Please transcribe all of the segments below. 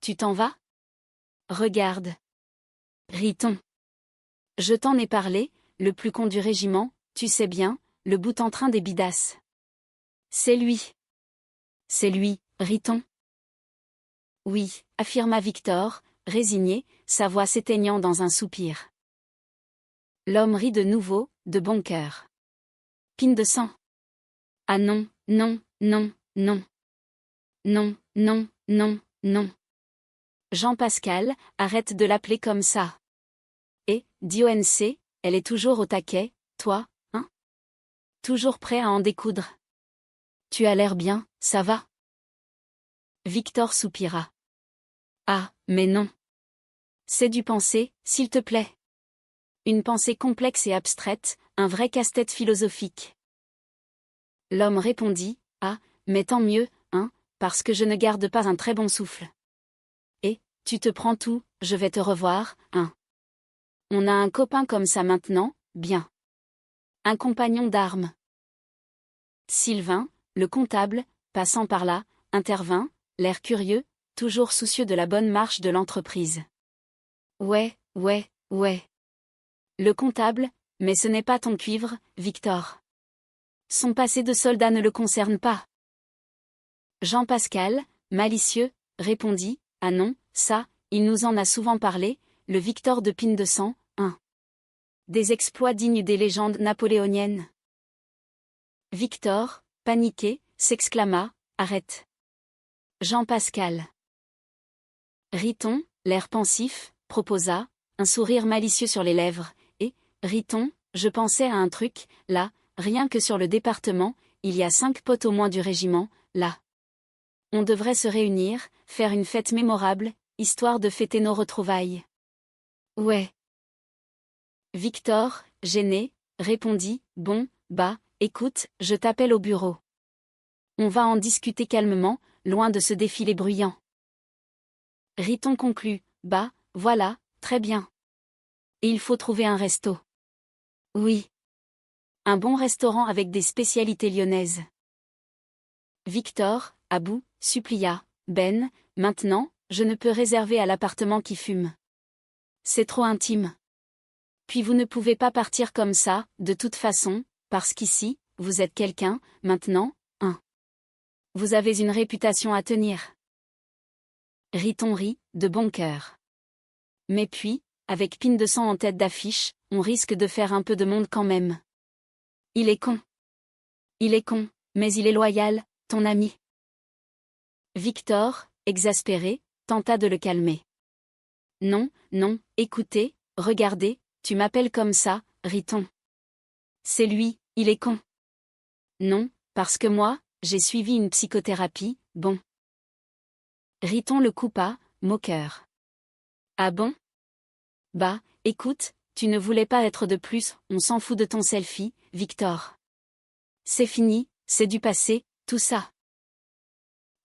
tu t'en vas? Regarde. Riton. Je t'en ai parlé, le plus con du régiment, tu sais bien, le bout en train des bidasses. C'est lui. C'est lui, Riton. Oui, affirma Victor, résigné, sa voix s'éteignant dans un soupir. L'homme rit de nouveau, de bon cœur. Pine de sang. Ah non, non, non, non. Non, non, non, non. Jean-Pascal, arrête de l'appeler comme ça. Et, dit ONC, elle est toujours au taquet, toi, hein? Toujours prêt à en découdre. Tu as l'air bien, ça va? Victor soupira. Ah, mais non. C'est du penser, s'il te plaît. Une pensée complexe et abstraite, un vrai casse-tête philosophique. L'homme répondit, ah, mais tant mieux, hein, parce que je ne garde pas un très bon souffle. Et, tu te prends tout, je vais te revoir, hein. On a un copain comme ça maintenant, bien. Un compagnon d'armes. Sylvain, le comptable, passant par là, intervint, l'air curieux, toujours soucieux de la bonne marche de l'entreprise. Ouais. Le comptable, mais ce n'est pas ton cuivre, Victor. Son passé de soldat ne le concerne pas. Jean-Pascal, malicieux, répondit, ah non, ça, il nous en a souvent parlé, le Victor de Pine de sang, hein. Des exploits dignes des légendes napoléoniennes. Victor, paniqué, s'exclama, arrête. Jean-Pascal. Riton, l'air pensif, proposa, un sourire malicieux sur les lèvres, et, Riton, je pensais à un truc, là, rien que sur le département, il y a 5 potes au moins du régiment, là. On devrait se réunir, faire une fête mémorable, histoire de fêter nos retrouvailles. Ouais. Victor, gêné, répondit, bon, bah, écoute, je t'appelle au bureau. On va en discuter calmement, loin de ce défilé bruyant. Riton conclut, bah, voilà, très bien. Et il faut trouver un resto. Oui. Un bon restaurant avec des spécialités lyonnaises. Victor, à bout, supplia, Ben, maintenant, je ne peux réserver à l'appartement qui fume. C'est trop intime. Puis vous ne pouvez pas partir comme ça, de toute façon, parce qu'ici, vous êtes quelqu'un, maintenant, hein. Vous avez une réputation à tenir. Riton rit, de bon cœur. Mais puis, avec Pine de sang en tête d'affiche, on risque de faire un peu de monde quand même. Il est con. Il est con, mais il est loyal, ton ami. Victor, exaspéré, tenta de le calmer. Non, non, écoutez, regardez, tu m'appelles comme ça, Riton. C'est lui, il est con. Non, parce que moi, j'ai suivi une psychothérapie, bon. Riton le coupa, moqueur. Ah bon? Bah, écoute, tu ne voulais pas être de plus, on s'en fout de ton selfie, Victor. C'est fini, c'est du passé, tout ça.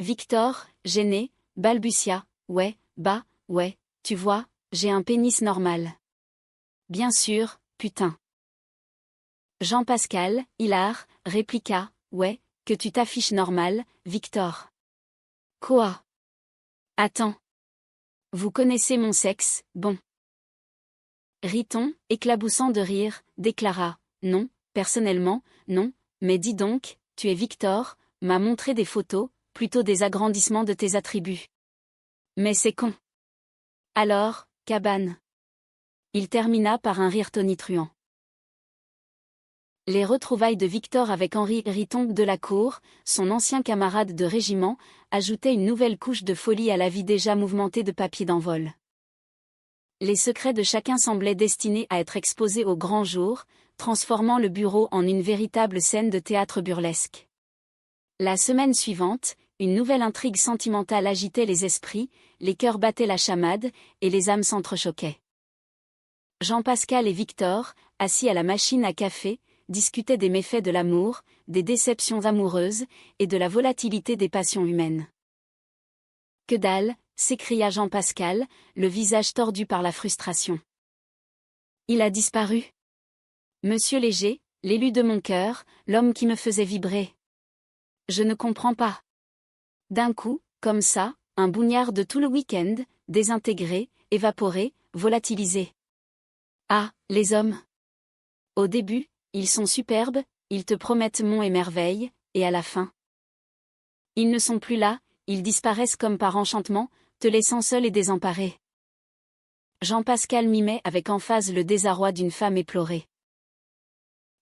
Victor, gêné, balbutia, ouais, bah, ouais, tu vois, j'ai un pénis normal. Bien sûr, putain. Jean-Pascal, hilar, répliqua, ouais, que tu t'affiches normal, Victor. Quoi? Attends. Vous connaissez mon sexe, bon. Riton, éclaboussant de rire, déclara, non, personnellement, non, mais dis donc, tu es Victor, m'a montré des photos, plutôt des agrandissements de tes attributs. Mais c'est con. Alors, cabane. Il termina par un rire tonitruant. Les retrouvailles de Victor avec Henri Riton de la Cour, son ancien camarade de régiment, ajoutaient une nouvelle couche de folie à la vie déjà mouvementée de papier d'envol. Les secrets de chacun semblaient destinés à être exposés au grand jour, transformant le bureau en une véritable scène de théâtre burlesque. La semaine suivante, une nouvelle intrigue sentimentale agitait les esprits, les cœurs battaient la chamade, et les âmes s'entrechoquaient. Jean-Pascal et Victor, assis à la machine à café, discutaient des méfaits de l'amour, des déceptions amoureuses, et de la volatilité des passions humaines. Que dalle, s'écria Jean-Pascal, le visage tordu par la frustration. Il a disparu. Monsieur Léger, l'élu de mon cœur, l'homme qui me faisait vibrer. Je ne comprends pas. D'un coup, comme ça, un bougnard de tout le week-end, désintégré, évaporé, volatilisé. Ah, les hommes. Au début, ils sont superbes, ils te promettent monts et merveilles, et à la fin. Ils ne sont plus là, ils disparaissent comme par enchantement, te laissant seul et désemparé. Jean-Pascal mimait avec emphase le désarroi d'une femme éplorée.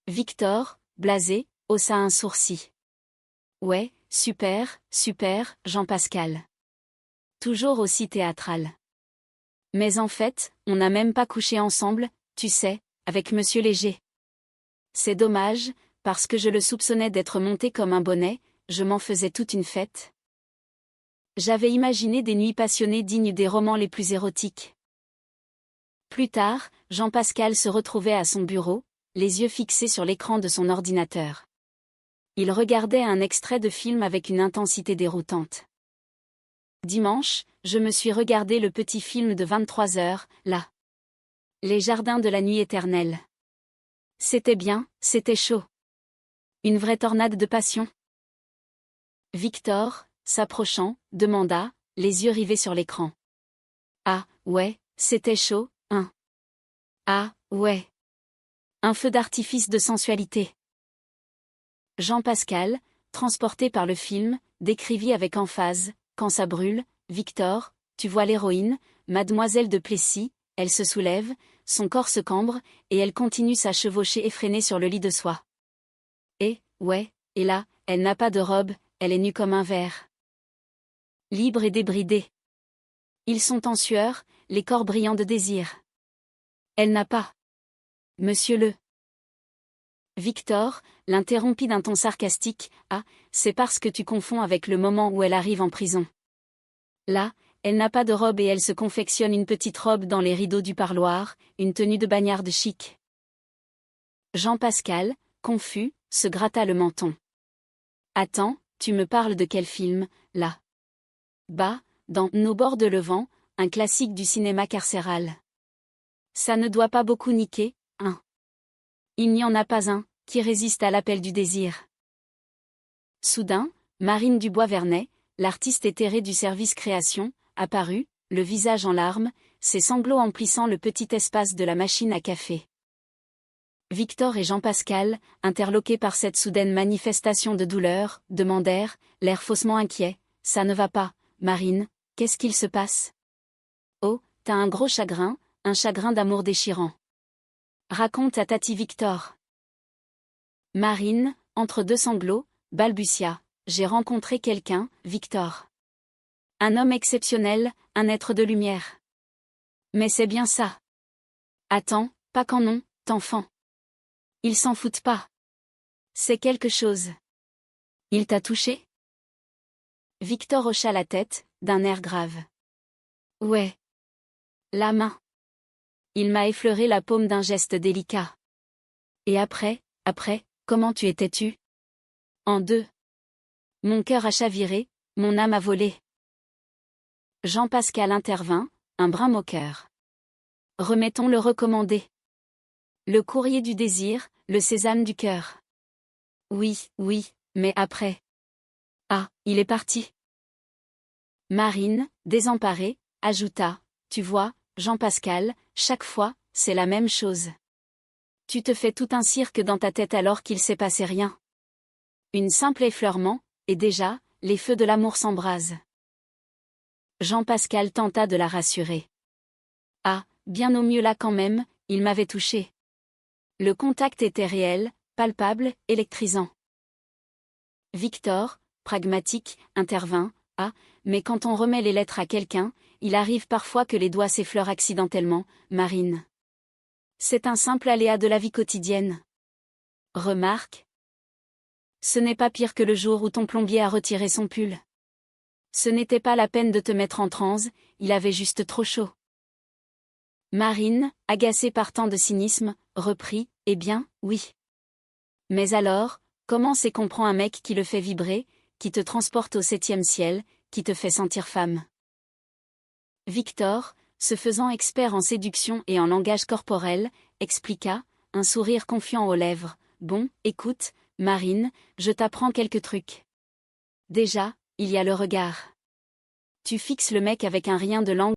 Victor, blasé, haussa un sourcil. Ouais, super, super, Jean-Pascal. Toujours aussi théâtral. Mais en fait, on n'a même pas couché ensemble, tu sais, avec Monsieur Léger. C'est dommage, parce que je le soupçonnais d'être monté comme un bonnet, je m'en faisais toute une fête. J'avais imaginé des nuits passionnées dignes des romans les plus érotiques. Plus tard, Jean-Pascal se retrouvait à son bureau, les yeux fixés sur l'écran de son ordinateur. Il regardait un extrait de film avec une intensité déroutante. Dimanche, je me suis regardé le petit film de 23 heures, là. Les jardins de la nuit éternelle. C'était bien, c'était chaud. Une vraie tornade de passion. Victor, s'approchant, demanda, les yeux rivés sur l'écran. Ah, ouais, c'était chaud, hein. Ah, ouais. Un feu d'artifice de sensualité. Jean-Pascal, transporté par le film, décrivit avec emphase, quand ça brûle, Victor, tu vois l'héroïne, mademoiselle de Plessis, elle se soulève, son corps se cambre, et elle continue sa chevauchée effrénée sur le lit de soie. Et là, elle n'a pas de robe, elle est nue comme un verre. Libre et débridée. Ils sont en sueur, les corps brillants de désir. Elle n'a pas. Monsieur le. Victor, l'interrompit d'un ton sarcastique, ah, c'est parce que tu confonds avec le moment où elle arrive en prison. Là, elle n'a pas de robe et elle se confectionne une petite robe dans les rideaux du parloir, une tenue de bagnarde chic. Jean-Pascal, confus, se gratta le menton. Attends, tu me parles de quel film, là? Bah, dans Nos bords de Levant, un classique du cinéma carcéral. Ça ne doit pas beaucoup niquer, hein? Il n'y en a pas un qui résiste à l'appel du désir. Soudain, Marine Dubois-Vernet, l'artiste éthérée du service création, apparut, le visage en larmes, ses sanglots emplissant le petit espace de la machine à café. Victor et Jean-Pascal, interloqués par cette soudaine manifestation de douleur, demandèrent, l'air faussement inquiet, « Ça ne va pas, Marine, qu'est-ce qu'il se passe? » « Oh, t'as un gros chagrin, un chagrin d'amour déchirant. Raconte à Tati Victor. » Marine, entre deux sanglots, balbutia, « J'ai rencontré quelqu'un, Victor. Un homme exceptionnel, un être de lumière. Mais c'est bien ça. Attends, pas qu'en non, t'enfant. Ils s'en foutent pas. C'est quelque chose. Il t'a touché? » Victor hocha la tête, d'un air grave. Ouais. La main. Il m'a effleuré la paume d'un geste délicat. Et après, comment tu étais-tu? En deux. Mon cœur a chaviré, mon âme a volé. Jean-Pascal intervint, un brin moqueur. Remettons le recommandé. Le courrier du désir, le sésame du cœur. Oui, mais après. Ah, il est parti. Marine, désemparée, ajouta, tu vois, Jean-Pascal, chaque fois, c'est la même chose. Tu te fais tout un cirque dans ta tête alors qu'il s'est passé rien. Une simple effleurement, et déjà, les feux de l'amour s'embrasent. Jean-Pascal tenta de la rassurer. Ah, bien au mieux là quand même, il m'avait touché. Le contact était réel, palpable, électrisant. Victor, pragmatique, intervint, ah, mais quand on remet les lettres à quelqu'un, il arrive parfois que les doigts s'effleurent accidentellement, Marine. C'est un simple aléa de la vie quotidienne. Remarque. Ce n'est pas pire que le jour où ton plombier a retiré son pull. Ce n'était pas la peine de te mettre en transe, il avait juste trop chaud. Marine, agacée par tant de cynisme, reprit, eh bien, oui. Mais alors, comment c'est qu'on prend un mec qui le fait vibrer, qui te transporte au 7e ciel, qui te fait sentir femme? Victor, se faisant expert en séduction et en langage corporel, expliqua, un sourire confiant aux lèvres, bon, écoute, Marine, je t'apprends quelques trucs. Déjà, il y a le regard. Tu fixes le mec avec un rien de langue.